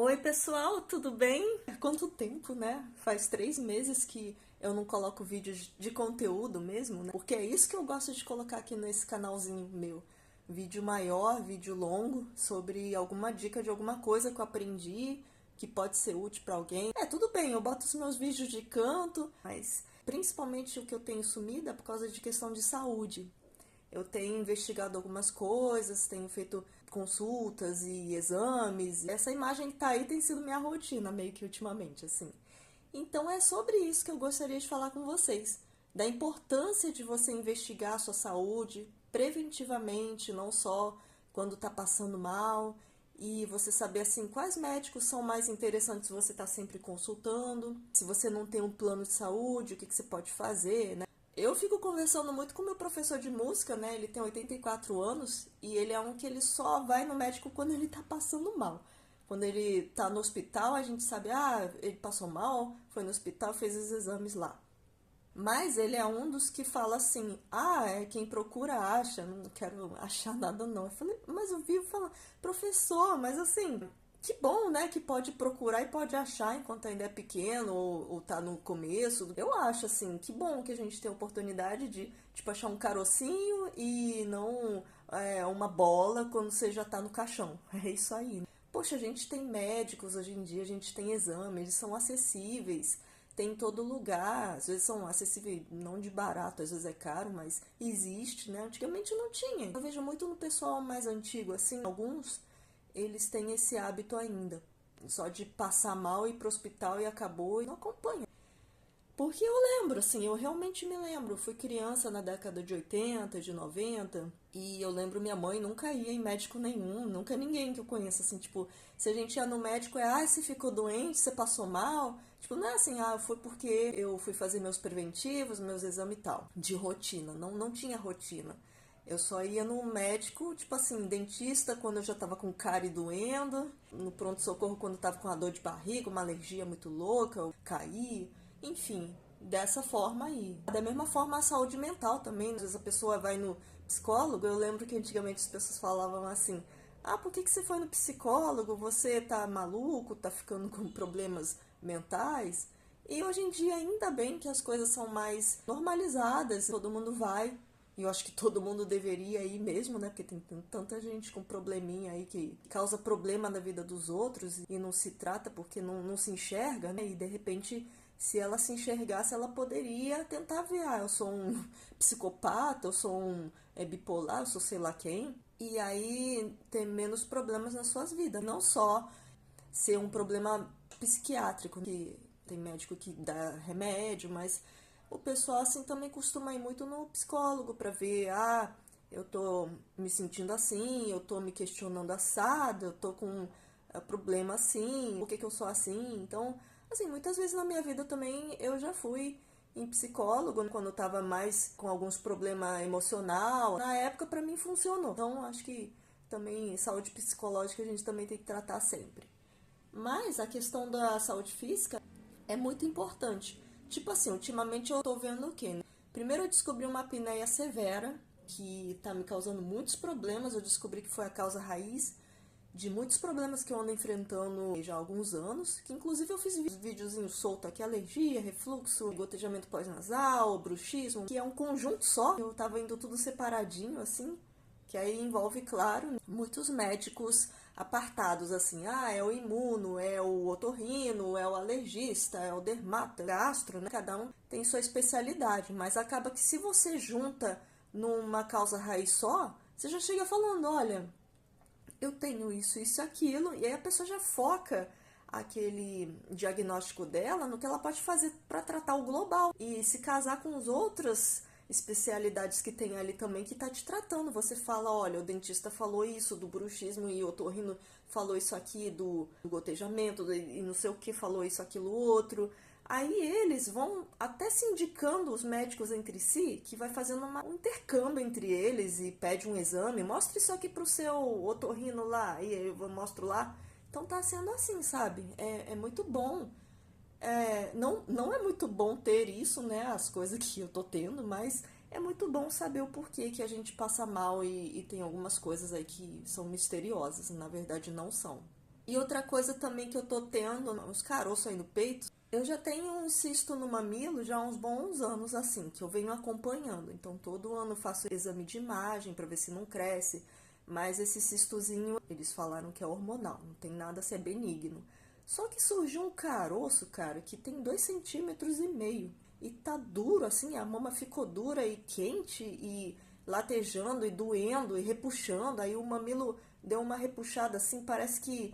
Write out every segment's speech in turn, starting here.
Oi, pessoal, tudo bem? Quanto tempo, né? Faz 3 meses que eu não coloco vídeos de conteúdo mesmo, né? Porque é isso que eu gosto de colocar aqui nesse canalzinho meu. Vídeo maior, vídeo longo, sobre alguma dica de alguma coisa que eu aprendi, que pode ser útil pra alguém. Tudo bem, eu boto os meus vídeos de canto, mas principalmente o que eu tenho sumido é por causa de questão de saúde. Eu tenho investigado algumas coisas, tenho feito consultas e exames. Essa imagem que tá aí tem sido minha rotina, meio que ultimamente, assim. Então é sobre isso que eu gostaria de falar com vocês. Da importância de você investigar a sua saúde preventivamente, não só quando tá passando mal. E você saber, assim, quais médicos são mais interessantes você estar sempre consultando. Se você não tem um plano de saúde, o que você pode fazer, né? Eu fico conversando muito com o meu professor de música, né? Ele tem 84 anos e ele é um que ele só vai no médico quando ele tá passando mal. Quando ele tá no hospital, a gente sabe, ele passou mal, foi no hospital, fez os exames lá. Mas ele é um dos que fala assim, é quem procura acha, não quero achar nada não. Eu falei, mas eu vivo falando, professor, mas assim, que bom, né, que pode procurar e pode achar enquanto ainda é pequeno ou tá no começo. Eu acho assim, que bom que a gente tem a oportunidade de, tipo, achar um carocinho e não uma bola quando você já tá no caixão. É isso aí. Poxa, a gente tem médicos hoje em dia, a gente tem exames, eles são acessíveis, tem em todo lugar, às vezes são acessíveis, não de barato, às vezes é caro, mas existe, né? Antigamente não tinha. Eu vejo muito no pessoal mais antigo, assim, alguns, eles têm esse hábito ainda, só de passar mal e ir pro hospital e acabou e não acompanha. Porque eu lembro, assim, eu realmente me lembro. Eu fui criança na década de 80, de 90, e eu lembro minha mãe nunca ia em médico nenhum, nunca ninguém que eu conheça, assim, tipo, se a gente ia no médico você ficou doente, você passou mal. Tipo, não é assim, foi porque eu fui fazer meus preventivos, meus exames e tal, de rotina. Não tinha rotina. Eu só ia no médico, tipo assim, dentista quando eu já tava com cárie doendo, no pronto-socorro quando eu tava com uma dor de barriga, uma alergia muito louca, eu caí, enfim, dessa forma aí. Da mesma forma a saúde mental também, às vezes a pessoa vai no psicólogo, eu lembro que antigamente as pessoas falavam assim, por que você foi no psicólogo? Você tá maluco, tá ficando com problemas mentais? E hoje em dia, ainda bem que as coisas são mais normalizadas, todo mundo vai. E eu acho que todo mundo deveria ir mesmo, né? Porque tem tanta gente com probleminha aí que causa problema na vida dos outros e não se trata porque não se enxerga, né? E de repente, se ela se enxergasse, ela poderia tentar ver, eu sou um psicopata, eu sou um bipolar, eu sou sei lá quem. E aí ter menos problemas nas suas vidas. Não só ser um problema psiquiátrico, que tem médico que dá remédio, mas o pessoal assim também costuma ir muito no psicólogo para ver, eu tô me sentindo assim, eu tô me questionando assado, eu tô com problema assim, por que que eu sou assim? Então, assim, muitas vezes na minha vida também eu já fui em psicólogo quando eu tava mais com alguns problemas emocional. Na época para mim funcionou. Então, acho que também saúde psicológica a gente também tem que tratar sempre. Mas a questão da saúde física é muito importante. Tipo assim, ultimamente eu tô vendo o quê, né? Primeiro eu descobri uma apneia severa, que tá me causando muitos problemas. Eu descobri que foi a causa raiz de muitos problemas que eu ando enfrentando já há alguns anos. Que inclusive eu fiz videozinho solto aqui, alergia, refluxo, gotejamento pós-nasal, bruxismo, que é um conjunto só. Eu tava indo tudo separadinho, assim, que aí envolve, claro, muitos médicos apartados, assim, é o imuno, é o otorrino, é o alergista, é o dermato, gastro, né? Cada um tem sua especialidade, mas acaba que se você junta numa causa raiz só, você já chega falando, olha, eu tenho isso, aquilo, e aí a pessoa já foca aquele diagnóstico dela no que ela pode fazer para tratar o global e se casar com as outras especialidades que tem ali também que tá te tratando. Você fala, olha, o dentista falou isso do bruxismo e o otorrino falou isso aqui do gotejamento e não sei o que falou isso, aquilo, outro. Aí eles vão até se indicando os médicos entre si, que vai fazendo um intercâmbio entre eles e pede um exame. Mostra isso aqui pro seu otorrino lá, e eu mostro lá. Então tá sendo assim, sabe? É muito bom. Não é muito bom ter isso, né? As coisas que eu tô tendo, mas é muito bom saber o porquê que a gente passa mal e tem algumas coisas aí que são misteriosas, na verdade não são. E outra coisa também que eu tô tendo, os caroços aí no peito, eu já tenho um cisto no mamilo já há uns bons anos assim, que eu venho acompanhando. Então todo ano eu faço exame de imagem para ver se não cresce. Mas esse cistozinho, eles falaram que é hormonal, não tem nada a ser benigno. Só que surgiu um caroço, cara, que tem 2,5 cm. E tá duro, assim, a mama ficou dura e quente e latejando e doendo e repuxando. Aí o mamilo deu uma repuxada assim, parece que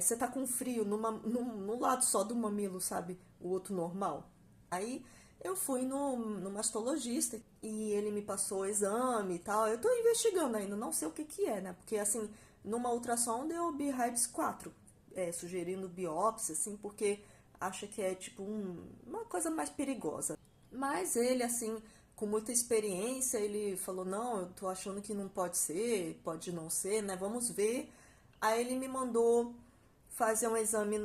você tá com frio no lado só do mamilo, sabe? O outro normal. Aí eu fui no mastologista e ele me passou o exame e tal. Eu tô investigando ainda, não sei o que que é, né? Porque assim, numa ultrassom deu BIRADS 4, sugerindo biópsia, assim, porque acha que é tipo uma coisa mais perigosa. Mas ele, assim, com muita experiência, ele falou, não, eu tô achando que não pode ser, pode não ser, né? Vamos ver. Aí ele me mandou fazer um exame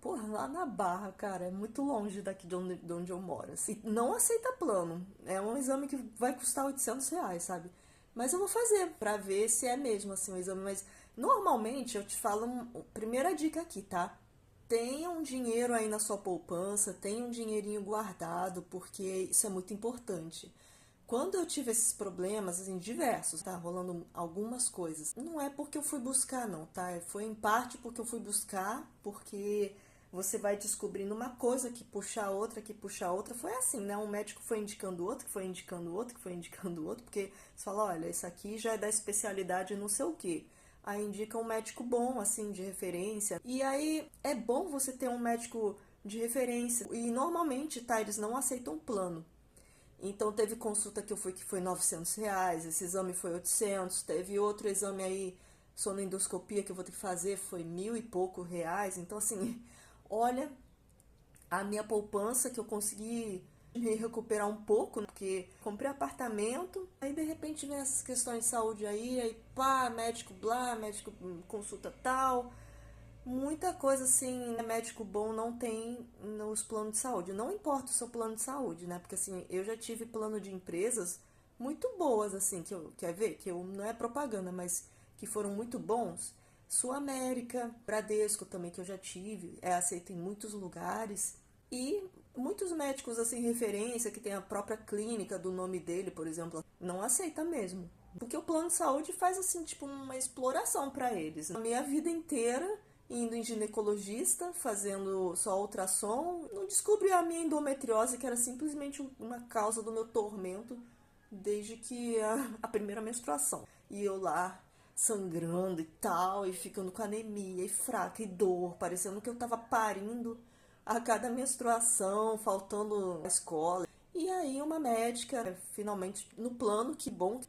porra, lá na Barra, cara, é muito longe daqui de onde eu moro, assim. Não aceita plano, é um exame que vai custar R$ 800, sabe? Mas eu vou fazer pra ver se é mesmo, assim, o exame, mas normalmente eu te falo, primeira dica aqui, tá? Tenha um dinheiro aí na sua poupança, tenha um dinheirinho guardado, porque isso é muito importante. Quando eu tive esses problemas, assim, diversos, tá rolando algumas coisas. Não é porque eu fui buscar, não, tá? Foi em parte porque eu fui buscar, porque você vai descobrindo uma coisa que puxa a outra, que puxa a outra. Foi assim, né? Um médico foi indicando outro, que foi indicando outro, que foi indicando outro, porque você fala, olha, isso aqui já é da especialidade não sei o quê. Aí indica um médico bom, assim, de referência. E aí é bom você ter um médico de referência. E normalmente, tá, eles não aceitam plano. Então teve consulta que eu fui que foi R$ 900, esse exame foi 800, teve outro exame aí, sonoendoscopia que eu vou ter que fazer, foi mil e pouco reais. Então assim, olha, a minha poupança que eu consegui me recuperar um pouco, né? Porque comprei apartamento, aí de repente vem essas questões de saúde aí pá, médico blá, médico consulta tal, muita coisa assim, né, médico bom não tem nos planos de saúde. Não importa o seu plano de saúde, né? Porque assim, eu já tive plano de empresas muito boas, assim, que eu quer ver, que eu não é propaganda, mas que foram muito bons. Sul América, Bradesco também, que eu já tive, é aceito em muitos lugares. E muitos médicos, assim, referência, que tem a própria clínica do nome dele, por exemplo, não aceita mesmo. Porque o plano de saúde faz, assim, tipo, uma exploração para eles. A minha vida inteira indo em ginecologista, fazendo só ultrassom, não descobri a minha endometriose, que era simplesmente uma causa do meu tormento desde que a primeira menstruação. E eu lá sangrando e tal, e ficando com anemia e fraca e dor, parecendo que eu tava parindo a cada menstruação, faltando a escola. E aí uma médica, finalmente no plano, que bom,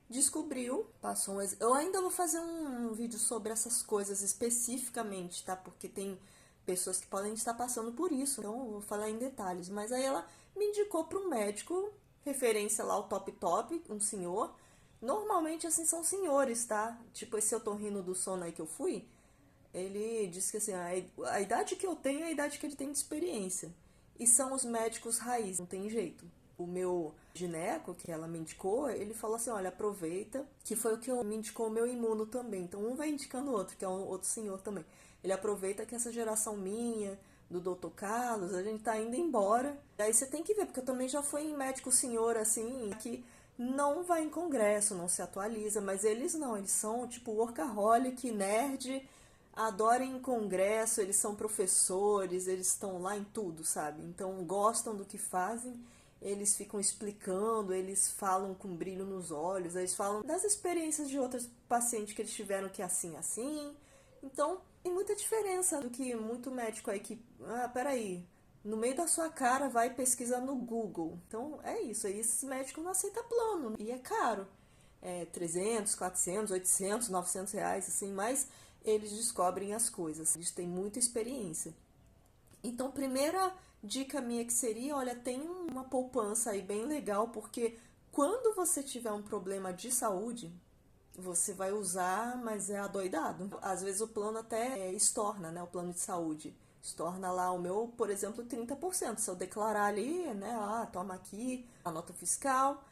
descobriu, passou eu ainda vou fazer um vídeo sobre essas coisas especificamente, tá? Porque tem pessoas que podem estar passando por isso, então eu vou falar em detalhes. Mas aí ela me indicou para um médico, referência lá ao top top, um senhor. Normalmente assim são senhores, tá? Tipo esse otorrino do sono aí que eu fui, ele disse que assim, a idade que eu tenho é a idade que ele tem de experiência. E são os médicos raiz, não tem jeito. O meu gineco, que ela me indicou, ele falou assim, olha, aproveita, que foi o que me indicou o meu imuno também. Então um vai indicando o outro, que é um outro senhor também. Ele aproveita que essa geração minha, do Dr. Carlos, a gente tá indo embora. Aí você tem que ver, porque eu também já fui em médico senhor, assim, que não vai em congresso, não se atualiza, mas eles não, eles são tipo workaholic, nerd, adoram em congresso, eles são professores, eles estão lá em tudo, sabe? Então gostam do que fazem, eles ficam explicando, eles falam com brilho nos olhos, eles falam das experiências de outros pacientes que eles tiveram que é assim, assim. Então tem muita diferença do que muito médico aí que, peraí, no meio da sua cara vai pesquisar no Google. Então é isso, aí esse médico não aceita plano e é caro. 300, 400, 800, R$ 900, assim, mas eles descobrem as coisas, eles têm muita experiência. Então, primeira dica minha que seria, olha, tem uma poupança aí bem legal, porque quando você tiver um problema de saúde, você vai usar, mas é adoidado. Às vezes o plano até estorna, né, o plano de saúde. Estorna lá o meu, por exemplo, 30%. Se eu declarar ali, né, toma aqui a nota fiscal,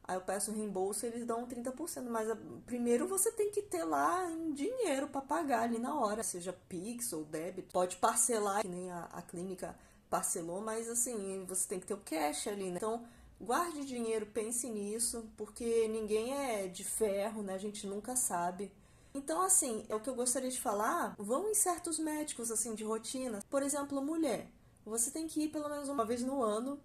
Aí eu peço reembolso, eles dão 30%, mas primeiro você tem que ter lá em dinheiro para pagar ali na hora, seja Pix ou débito. Pode parcelar, que nem a clínica parcelou, mas assim, você tem que ter o cash ali, né? Então, guarde dinheiro, pense nisso, porque ninguém é de ferro, né? A gente nunca sabe. Então, assim, é o que eu gostaria de falar, vão em certos médicos, assim, de rotina. Por exemplo, mulher, você tem que ir pelo menos uma vez no ano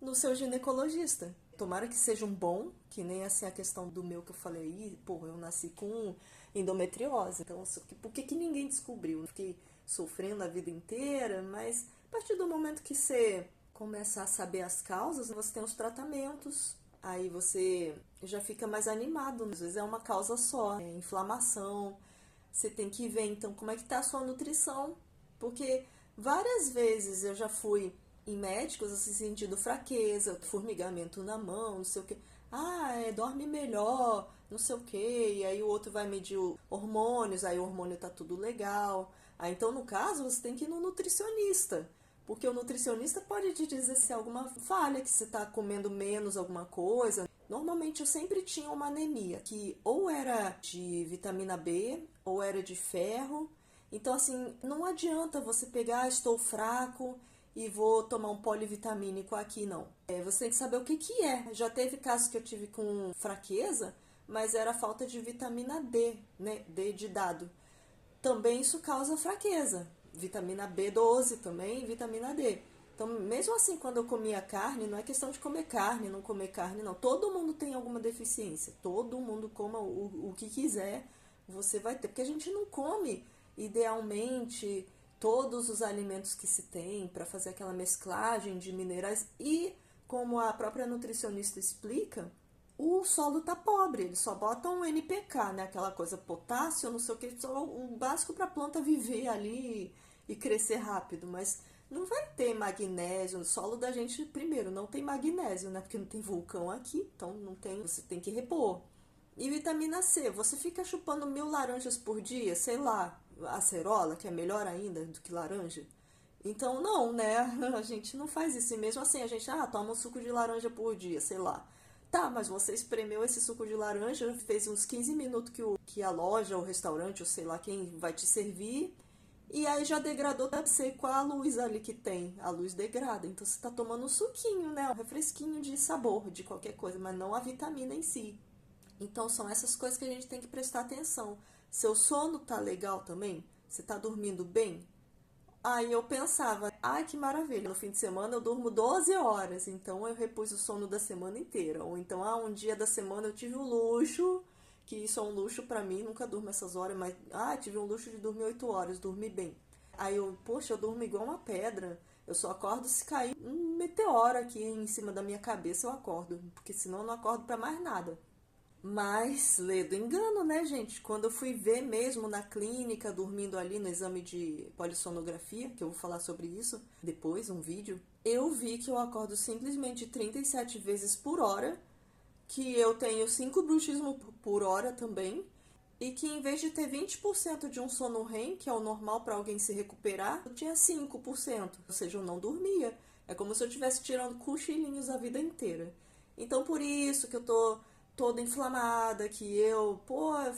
no seu ginecologista. Tomara que seja um bom, que nem assim a questão do meu que eu falei aí, porra, eu nasci com endometriose, então por que ninguém descobriu? Eu fiquei sofrendo a vida inteira, mas a partir do momento que você começa a saber as causas, você tem os tratamentos, aí você já fica mais animado, às vezes é uma causa só, é inflamação, você tem que ver então como é que tá a sua nutrição, porque várias vezes eu já fui em médicos assim, sentindo fraqueza, formigamento na mão, não sei o que. Ah, dorme melhor, não sei o que. E aí o outro vai medir hormônios, aí o hormônio tá tudo legal. Aí então, no caso, você tem que ir no nutricionista. Porque o nutricionista pode te dizer se é alguma falha, que você tá comendo menos alguma coisa. Normalmente eu sempre tinha uma anemia, que ou era de vitamina B, ou era de ferro. Então, assim, não adianta você pegar, estou fraco e vou tomar um polivitamínico aqui, não. Você tem que saber o que que é. Já teve casos que eu tive com fraqueza, mas era falta de vitamina D, né? D de dado. Também isso causa fraqueza. Vitamina B12 também, vitamina D. Então, mesmo assim, quando eu comia carne, não é questão de comer carne, não comer carne, não. Todo mundo tem alguma deficiência. Todo mundo coma o que quiser, você vai ter. Porque a gente não come, idealmente, todos os alimentos que se tem para fazer aquela mesclagem de minerais e, como a própria nutricionista explica, o solo tá pobre, eles só botam NPK, né? Aquela coisa potássio, não sei o que, só o básico para a planta viver ali e crescer rápido, mas não vai ter magnésio no solo da gente, primeiro, não tem magnésio, né? Porque não tem vulcão aqui, então não tem, você tem que repor. E vitamina C, você fica chupando 1.000 laranjas por dia, sei lá, acerola, que é melhor ainda do que laranja. Então, não, né? A gente não faz isso. E mesmo assim, a gente, toma um suco de laranja por dia, sei lá. Tá, mas você espremeu esse suco de laranja, fez uns 15 minutos que a loja, o restaurante, ou sei lá quem vai te servir, e aí já degradou, deve ser com a luz ali que tem. A luz degrada. Então você tá tomando um suquinho, né? Um refresquinho de sabor, de qualquer coisa, mas não a vitamina em si. Então são essas coisas que a gente tem que prestar atenção. Seu sono tá legal também? Você tá dormindo bem? Aí eu pensava, ai que maravilha, no fim de semana eu durmo 12 horas, então eu repus o sono da semana inteira. Ou então, um dia da semana eu tive o luxo, que isso é um luxo pra mim, nunca durmo essas horas, mas tive um luxo de dormir 8 horas, dormi bem. Aí eu, poxa, eu durmo igual uma pedra. Eu só acordo se cair um meteoro aqui em cima da minha cabeça, eu acordo, porque senão eu não acordo pra mais nada. Mas, ledo engano, né, gente? Quando eu fui ver mesmo na clínica, dormindo ali no exame de polissonografia, que eu vou falar sobre isso depois, um vídeo, eu vi que eu acordo simplesmente 37 vezes por hora, que eu tenho 5 bruxismo por hora também, e que em vez de ter 20% de um sono REM, que é o normal para alguém se recuperar, eu tinha 5%, ou seja, eu não dormia. É como se eu estivesse tirando cochilinhos a vida inteira. Então, por isso que eu tô toda inflamada, que eu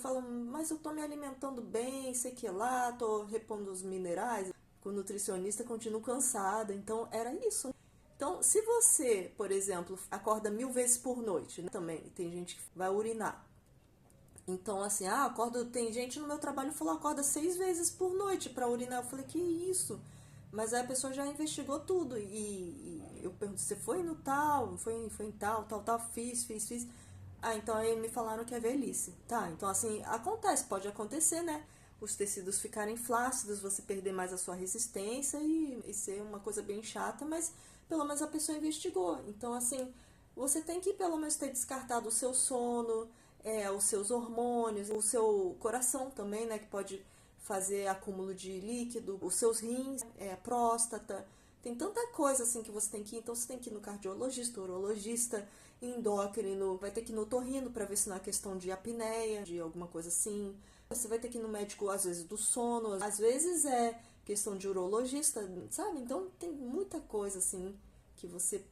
falo, mas eu tô me alimentando bem, sei que lá, tô repondo os minerais, com o nutricionista continuo cansada, então era isso. Então, se você, por exemplo, acorda 1.000 vezes por noite, né, também, tem gente que vai urinar. Então, assim, acordo, tem gente no meu trabalho que falou, acorda 6 vezes por noite pra urinar. Eu falei, que isso? Mas aí a pessoa já investigou tudo. E eu pergunto, você foi no tal? Foi em tal, fiz. Então aí me falaram que é velhice. Tá, então assim, acontece, pode acontecer, né? Os tecidos ficarem flácidos, você perder mais a sua resistência e ser uma coisa bem chata, mas pelo menos a pessoa investigou. Então, assim, você tem que pelo menos ter descartado o seu sono, os seus hormônios, o seu coração também, né? Que pode fazer acúmulo de líquido, os seus rins, próstata. Tem tanta coisa assim que você tem que ir. Então você tem que ir no cardiologista, urologista, endócrino, vai ter que ir no otorrino para ver se não é questão de apneia, de alguma coisa assim. Você vai ter que ir no médico, às vezes, do sono, às vezes é questão de urologista, sabe? Então tem muita coisa assim que você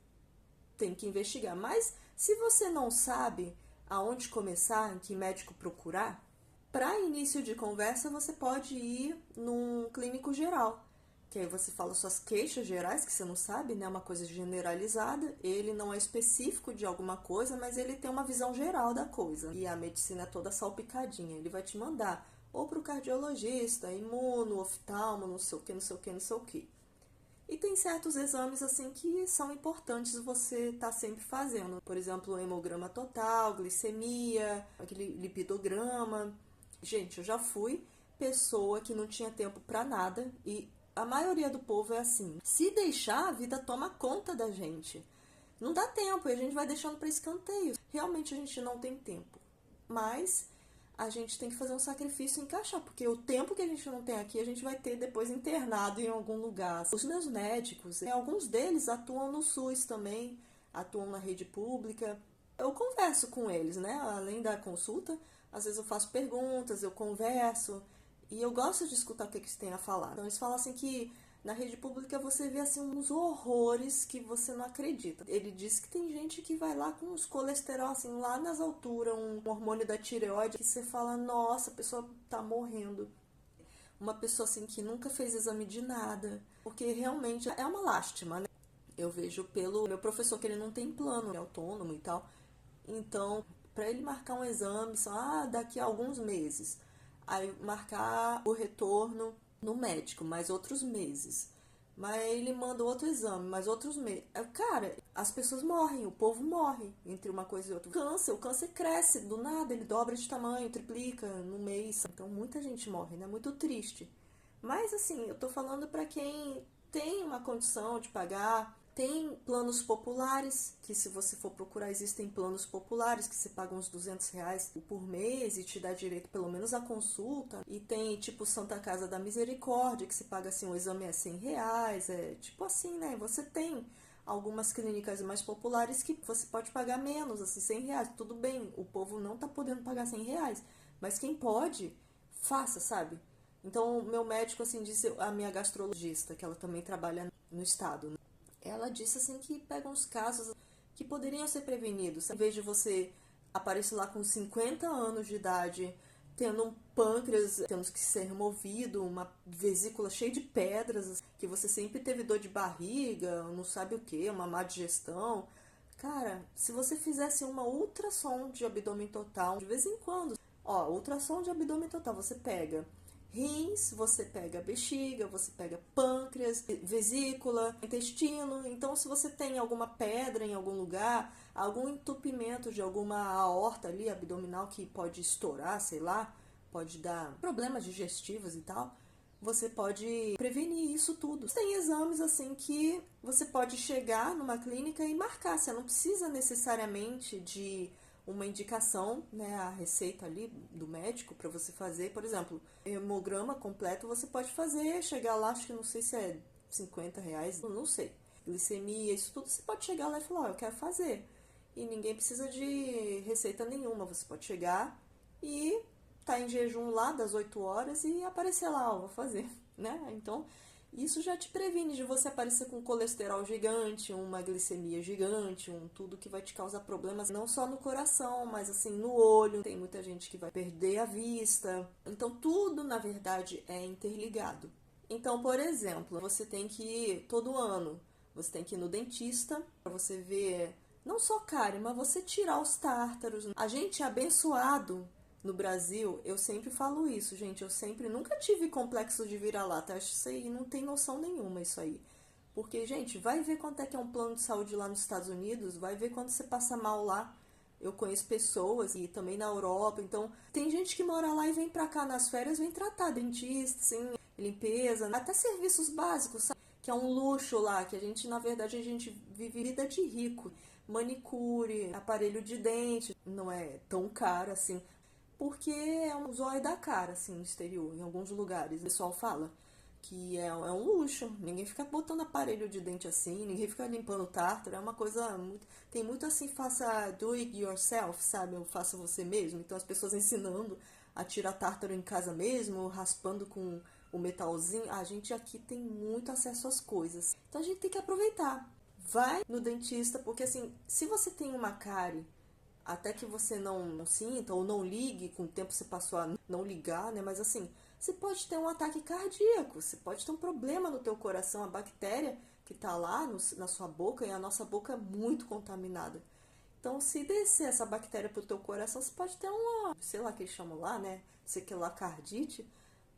tem que investigar. Mas Se você não sabe aonde começar, em que médico procurar, para início de conversa você pode ir num clínico geral, que aí você fala suas queixas gerais, que você não sabe, né? Uma coisa generalizada. Ele não é específico de alguma coisa, mas ele tem uma visão geral da coisa. E a medicina é toda salpicadinha. Ele vai te mandar ou para o cardiologista, imuno, oftalmo, não sei o que, não sei o que, não sei o que. E tem certos exames assim que são importantes você estar sempre fazendo. Por exemplo, o hemograma total, glicemia, aquele lipidograma. Gente, eu já fui pessoa que não tinha tempo para nada e a maioria do povo é assim. Se deixar, a vida toma conta da gente. Não dá tempo e a gente vai deixando para escanteio. Realmente a gente não tem tempo. Mas a gente tem que fazer um sacrifício e encaixar, porque o tempo que a gente não tem aqui, a gente vai ter depois internado em algum lugar. Os meus médicos, alguns deles atuam no SUS também, atuam na rede pública. Eu converso com eles, né? Além da consulta, às vezes eu faço perguntas, eu converso, e eu gosto de escutar o que eles têm a falar. Então eles falam assim que na rede pública você vê assim uns horrores que você não acredita. Ele diz que tem gente que vai lá com os colesterol assim lá nas alturas, um hormônio da tireoide, que você fala, nossa, a pessoa tá morrendo. Uma pessoa assim que nunca fez exame de nada, porque realmente é uma lástima, né? Eu vejo pelo meu professor que ele não tem plano, é autônomo e tal. Então, para ele marcar um exame, só daqui a alguns meses. Aí marcar o retorno no médico, mais outros meses. Mas ele manda outro exame, mais outros meses. Cara, as pessoas morrem, o povo morre entre uma coisa e outra. O câncer cresce do nada, ele dobra de tamanho, triplica no mês. Então muita gente morre, né? Muito triste. Mas assim, eu tô falando para quem tem uma condição de pagar. Tem planos populares, que se você for procurar, existem planos populares que você paga uns R$ 200 por mês e te dá direito pelo menos à consulta. E tem tipo Santa Casa da Misericórdia, que você paga assim, o exame é R$ 100, tipo assim, né? Você tem algumas clínicas mais populares que você pode pagar menos, assim, R$ 100. Tudo bem, o povo não tá podendo pagar R$ 100, mas quem pode, faça, sabe? Então, meu médico, assim, disse, a minha gastrologista, que ela também trabalha no estado, né? Ela disse assim que pega uns casos que poderiam ser prevenidos. Em vez de você aparecer lá com 50 anos de idade, tendo um pâncreas, tendo que ser removido, uma vesícula cheia de pedras, que você sempre teve dor de barriga, não sabe o que, uma má digestão. Cara, se você fizesse uma ultrassom de abdômen total, de vez em quando, ó, ultrassom de abdômen total, você pega rins, você pega bexiga, você pega pâncreas, vesícula, intestino. Então, se você tem alguma pedra em algum lugar, algum entupimento de alguma aorta ali abdominal que pode estourar, sei lá, pode dar problemas digestivos e tal, você pode prevenir isso tudo. Tem exames assim que você pode chegar numa clínica e marcar. Você não precisa necessariamente de uma indicação, né, a receita ali do médico para você fazer. Por exemplo, hemograma completo você pode fazer, chegar lá, acho que não sei se é R$ 50, não sei. Glicemia, isso tudo você pode chegar lá e falar, ó, eu quero fazer. E ninguém precisa de receita nenhuma, você pode chegar e tá em jejum lá das 8 horas e aparecer lá, ó, vou fazer, né? Então, isso já te previne de você aparecer com um colesterol gigante, uma glicemia gigante, tudo que vai te causar problemas não só no coração, mas assim no olho. Tem muita gente que vai perder a vista. Então tudo, na verdade, é interligado. Então, por exemplo, você tem que ir todo ano, você tem que ir no dentista para você ver não só cárie, mas você tirar os tártaros. A gente é abençoado no Brasil, eu sempre falo isso, gente. Eu sempre nunca tive complexo de vira-lata. Acho que isso aí não tem noção nenhuma, isso aí. Porque, gente, vai ver quanto é que é um plano de saúde lá nos Estados Unidos, vai ver quando você passa mal lá. Eu conheço pessoas e também na Europa, então tem gente que mora lá e vem pra cá nas férias, vem tratar dentista, assim, limpeza, até serviços básicos, sabe? Que é um luxo lá, que a gente, na verdade, a gente vive vida de rico. Manicure, aparelho de dente, não é tão caro assim, porque é um zóio da cara, assim, no exterior, em alguns lugares. O pessoal fala que é um luxo, ninguém fica botando aparelho de dente assim, ninguém fica limpando o tártaro, é uma coisa muito... Tem muito assim, faça do it yourself, sabe? Ou faça você mesmo. Então as pessoas ensinando a tirar tártaro em casa mesmo, raspando com o metalzinho. A gente aqui tem muito acesso às coisas. Então a gente tem que aproveitar. vai no dentista, porque assim, se você tem uma cárie, até que você não sinta ou não ligue, com o tempo você passou a não ligar, né? Mas assim, você pode ter um ataque cardíaco, você pode ter um problema no teu coração, a bactéria que tá lá na sua boca, e a nossa boca é muito contaminada. Então, se descer essa bactéria pro teu coração, você pode ter uma, sei lá que eles chamam lá, né? Sei que lá, cardite,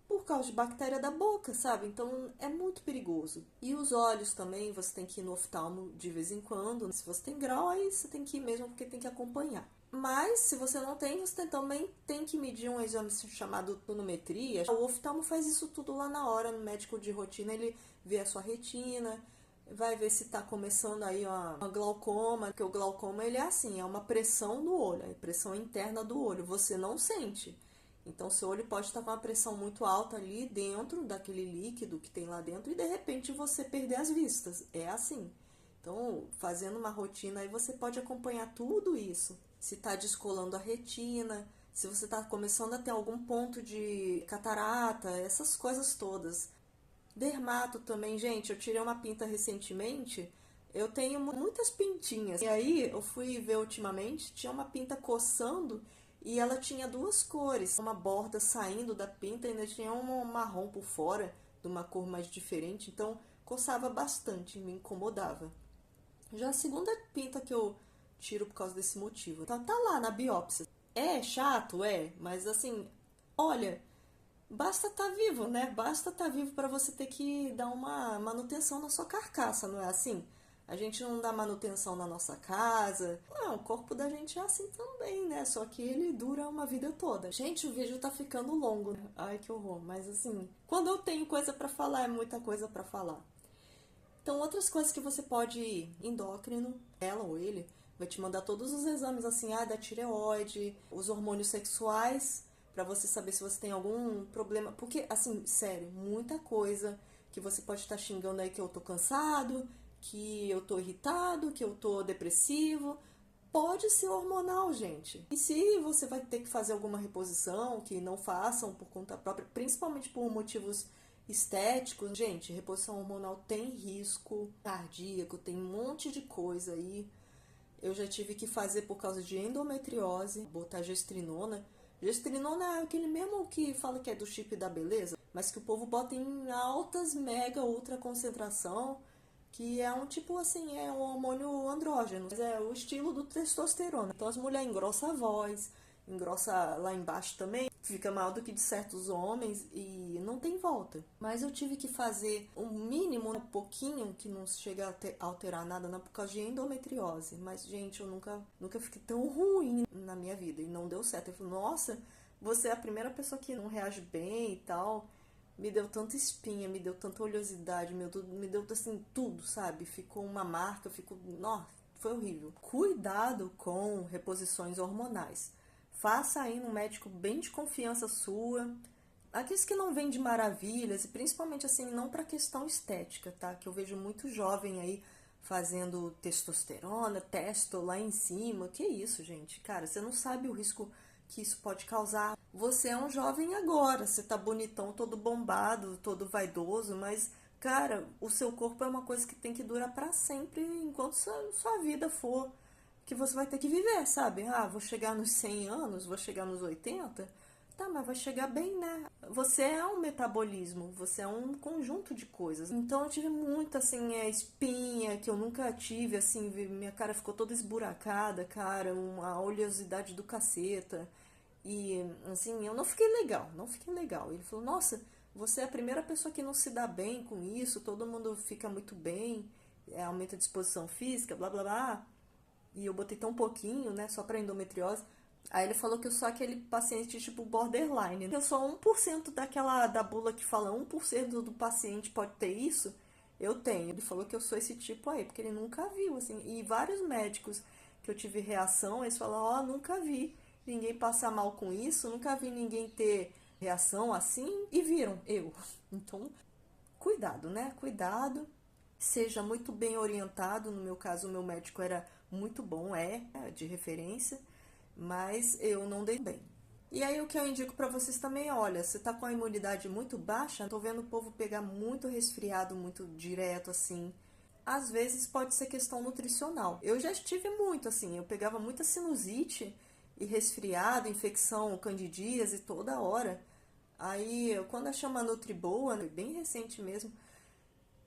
por causa de bactéria da boca, sabe? Então é muito perigoso. E os olhos também, você tem que ir no oftalmo de vez em quando. Se você tem grau, aí você tem que ir mesmo porque tem que acompanhar. Mas se você não tem, você também tem que medir um exame chamado tonometria. O oftalmo faz isso tudo lá na hora, no médico de rotina, ele vê a sua retina, vai ver se está começando aí uma glaucoma, porque o glaucoma ele é assim, é uma pressão no olho, é a pressão interna do olho, você não sente. Então, seu olho pode estar com uma pressão muito alta ali dentro daquele líquido que tem lá dentro e de repente você perder as vistas. É assim. Então, fazendo uma rotina aí você pode acompanhar tudo isso. Se está descolando a retina, se você está começando a ter algum ponto de catarata, essas coisas todas. Dermato também, gente, eu tirei uma pinta recentemente. Eu tenho muitas pintinhas. E aí eu fui ver ultimamente, tinha uma pinta coçando e ela tinha duas cores. Uma borda saindo da pinta e ainda tinha um marrom por fora, de uma cor mais diferente. Então coçava bastante, me incomodava. Já a segunda pinta que eu tiro por causa desse motivo. Tá lá na biópsia. É chato, é, mas assim, olha, basta estar vivo, né? Basta estar vivo para você ter que dar uma manutenção na sua carcaça, não é assim? A gente não dá manutenção na nossa casa. Não, o corpo da gente é assim também, né? Só que ele dura uma vida toda. Gente, o vídeo tá ficando longo, né? Ai, que horror. Mas assim, quando eu tenho coisa para falar, é muita coisa para falar. Então, outras coisas que você pode ir, endócrino, ela ou ele, vai te mandar todos os exames assim, da tireoide, os hormônios sexuais, pra você saber se você tem algum problema. Porque, assim, sério, muita coisa que você pode estar xingando aí que eu tô cansado, que eu tô irritado, que eu tô depressivo. Pode ser hormonal, gente. E se você vai ter que fazer alguma reposição, que não façam por conta própria, principalmente por motivos estéticos, gente, reposição hormonal tem risco cardíaco, tem um monte de coisa aí. Eu já tive que fazer por causa de endometriose, botar gestrinona. Gestrinona é aquele mesmo que fala que é do chip da beleza, mas que o povo bota em altas, mega, ultra concentração, que é um tipo assim, é um hormônio andrógeno, mas é o estilo do testosterona. Então as mulheres engrossam a voz, engrossa lá embaixo também, fica maior do que de certos homens e não tem volta. Mas eu tive que fazer um mínimo, um pouquinho, que não chega a alterar nada, não, por causa de endometriose. Mas, gente, eu nunca fiquei tão ruim na minha vida e não deu certo. Eu falei, nossa, você é a primeira pessoa que não reage bem e tal. Me deu tanta espinha, me deu tanta oleosidade, me deu assim tudo, sabe? Ficou uma marca, nossa, foi horrível. Cuidado com reposições hormonais. Faça aí um médico bem de confiança sua. Aqueles que não vêm de maravilhas, e principalmente assim, não para questão estética, tá? Que eu vejo muito jovem aí fazendo testosterona, testo lá em cima. Que isso, gente? Cara, você não sabe o risco que isso pode causar. Você é um jovem agora, você tá bonitão, todo bombado, todo vaidoso, mas, cara, o seu corpo é uma coisa que tem que durar para sempre enquanto sua vida for que você vai ter que viver, sabe? Vou chegar nos 100 anos, vou chegar nos 80. Tá, mas vai chegar bem, né? Você é um metabolismo, você é um conjunto de coisas. Então eu tive muita, assim, espinha que eu nunca tive, assim, minha cara ficou toda esburacada, cara, uma oleosidade do caceta. E, assim, eu não fiquei legal, não fiquei legal. Ele falou, nossa, você é a primeira pessoa que não se dá bem com isso, todo mundo fica muito bem, aumenta a disposição física, blá, blá, blá. E eu botei tão pouquinho, né, só pra endometriose. Aí ele falou que eu sou aquele paciente tipo borderline. Eu sou 1% da bula que fala 1% do paciente pode ter isso. Eu tenho. Ele falou que eu sou esse tipo aí, porque ele nunca viu, assim. E vários médicos que eu tive reação, eles falaram, nunca vi ninguém passar mal com isso, nunca vi ninguém ter reação assim. E viram, eu. Então, cuidado, né? Cuidado. Seja muito bem orientado. No meu caso, o meu médico era muito bom, de referência, mas eu não dei bem. E aí o que eu indico para vocês também, olha, você tá com a imunidade muito baixa, tô vendo o povo pegar muito resfriado, muito direto assim. às vezes pode ser questão nutricional. Eu já estive muito assim, eu pegava muita sinusite e resfriado, infecção, candidíase toda hora. Aí, quando eu chamo a Nutriboa, bem recente mesmo,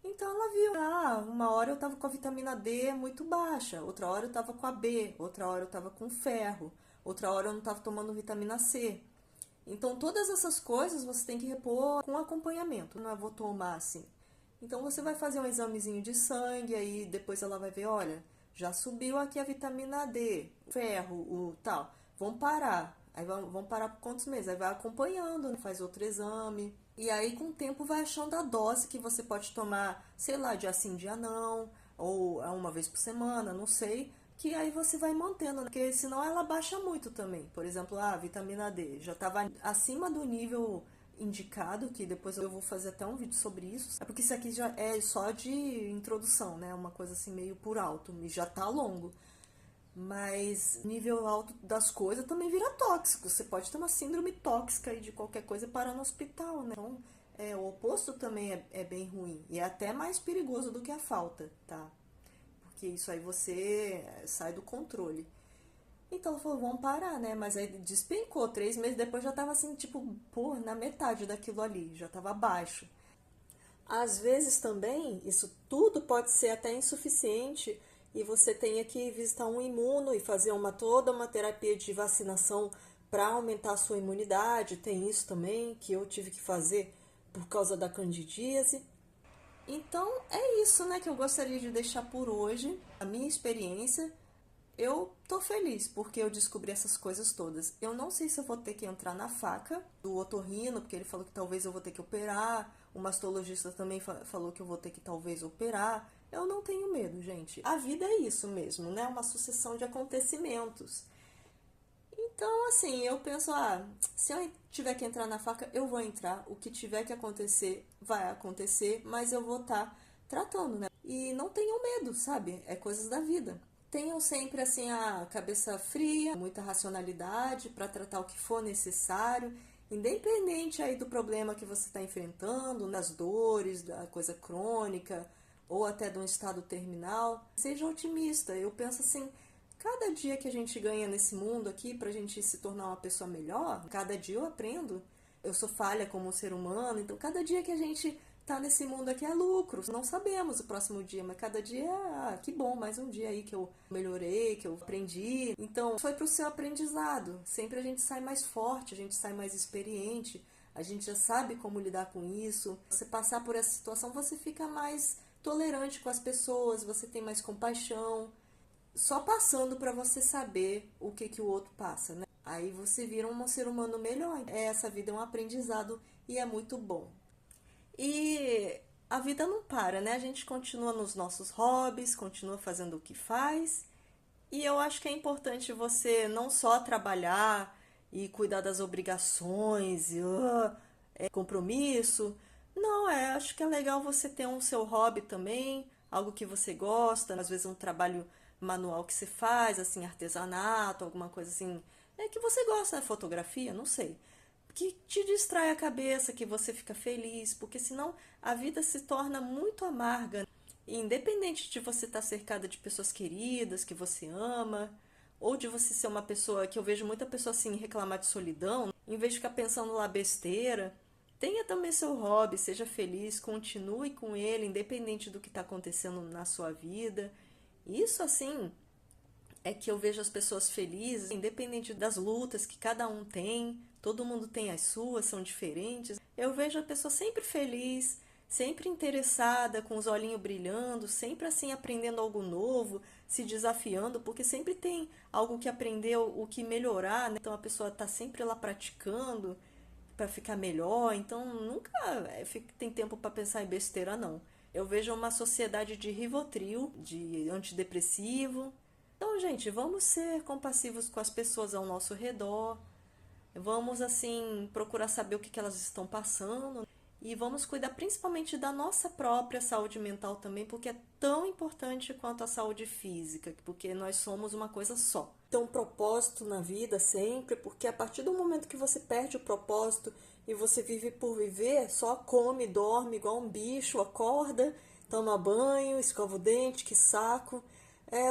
então ela viu, uma hora eu tava com a vitamina D muito baixa, outra hora eu tava com a B, outra hora eu tava com ferro, outra hora eu não tava tomando vitamina C. Então todas essas coisas você tem que repor com acompanhamento, não é vou tomar assim. Então você vai fazer um examezinho de sangue, aí depois ela vai ver, olha, já subiu aqui a vitamina D, ferro, o tal, vamos parar. Aí vão parar por quantos meses? Aí vai acompanhando, faz outro exame. E aí, com o tempo, vai achando a dose que você pode tomar, sei lá, dia sim, dia não, ou uma vez por semana, não sei. Que aí você vai mantendo, né? Porque senão ela baixa muito também. Por exemplo, a vitamina D já estava acima do nível indicado, que depois eu vou fazer até um vídeo sobre isso. É porque isso aqui já é só de introdução, né? Uma coisa assim meio por alto, e já tá longo. Mas nível alto das coisas também vira tóxico. Você pode ter uma síndrome tóxica aí de qualquer coisa e parar no hospital, né? Então, o oposto também é bem ruim. E é até mais perigoso do que a falta, tá? Porque isso aí você sai do controle. Então ela falou, vamos parar, né? Mas aí despencou. 3 meses depois já tava assim, tipo, pô, na metade daquilo ali. Já tava baixo. Às vezes também, isso tudo pode ser até insuficiente e você tenha que visitar um imuno e fazer toda uma terapia de vacinação para aumentar a sua imunidade. Tem isso também que eu tive que fazer por causa da candidíase. Então é isso, né, que eu gostaria de deixar por hoje, a minha experiência. Eu tô feliz porque eu descobri essas coisas todas. Eu não sei se eu vou ter que entrar na faca do otorrino, porque ele falou que talvez eu vou ter que operar. O mastologista também falou que eu vou ter que talvez operar. Eu não tenho medo, gente. A vida é isso mesmo, né? Uma sucessão de acontecimentos. Então, assim, eu penso, se eu tiver que entrar na faca, eu vou entrar. O que tiver que acontecer, vai acontecer, mas eu vou estar tratando, né? E não tenham medo, sabe? É coisas da vida. Tenham sempre assim a cabeça fria, muita racionalidade para tratar o que for necessário, independente aí do problema que você está enfrentando, das dores, da coisa crônica ou até de um estado terminal. Seja otimista. Eu penso assim, cada dia que a gente ganha nesse mundo aqui para a gente se tornar uma pessoa melhor, cada dia eu aprendo. Eu sou falha como ser humano, então cada dia que a gente tá nesse mundo aqui é lucro. Não sabemos o próximo dia, mas cada dia, que bom, mais um dia aí que eu melhorei, que eu aprendi. Então, foi pro seu aprendizado. Sempre a gente sai mais forte, a gente sai mais experiente, a gente já sabe como lidar com isso. Você passar por essa situação, você fica mais tolerante com as pessoas, você tem mais compaixão. Só passando para você saber o que o outro passa, né? Aí você vira um ser humano melhor. Essa vida é um aprendizado e é muito bom. E a vida não para, né? A gente continua nos nossos hobbies, continua fazendo o que faz. E eu acho que é importante você não só trabalhar e cuidar das obrigações e compromisso. Não, acho que é legal você ter um seu hobby também, algo que você gosta, às vezes um trabalho manual que você faz, assim, artesanato, alguma coisa assim, que você gosta, né? Fotografia, não sei, que te distrai a cabeça, que você fica feliz, porque senão a vida se torna muito amarga. E independente de você estar cercada de pessoas queridas, que você ama, ou de você ser uma pessoa que eu vejo muita pessoa assim reclamar de solidão, em vez de ficar pensando lá besteira, tenha também seu hobby, seja feliz, continue com ele, independente do que está acontecendo na sua vida. Isso assim é que eu vejo as pessoas felizes, independente das lutas que cada um tem, todo mundo tem as suas, são diferentes. Eu vejo a pessoa sempre feliz, sempre interessada, com os olhinhos brilhando, sempre assim aprendendo algo novo, se desafiando, porque sempre tem algo que aprender, o que melhorar, né? Então a pessoa está sempre lá praticando para ficar melhor, então nunca tem tempo para pensar em besteira, não. Eu vejo uma sociedade de Rivotril, de antidepressivo. Então, gente, vamos ser compassivos com as pessoas ao nosso redor. Vamos, assim, procurar saber o que elas estão passando. E vamos cuidar principalmente da nossa própria saúde mental também, porque é tão importante quanto a saúde física, porque nós somos uma coisa só. Então, propósito na vida sempre, porque a partir do momento que você perde o propósito e você vive por viver, só come, dorme igual um bicho, acorda, toma banho, escova o dente, que saco.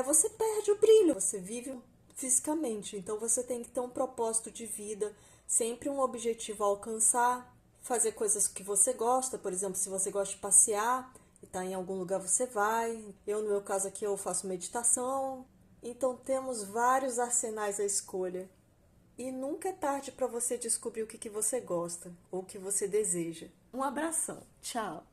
Você perde o brilho, você vive fisicamente. Então você tem que ter um propósito de vida, sempre um objetivo a alcançar, fazer coisas que você gosta. Por exemplo, se você gosta de passear e está em algum lugar, você vai. Eu, no meu caso aqui, eu faço meditação. Então temos vários arsenais à escolha. E nunca é tarde para você descobrir o que você gosta ou o que você deseja. Um abração. Tchau.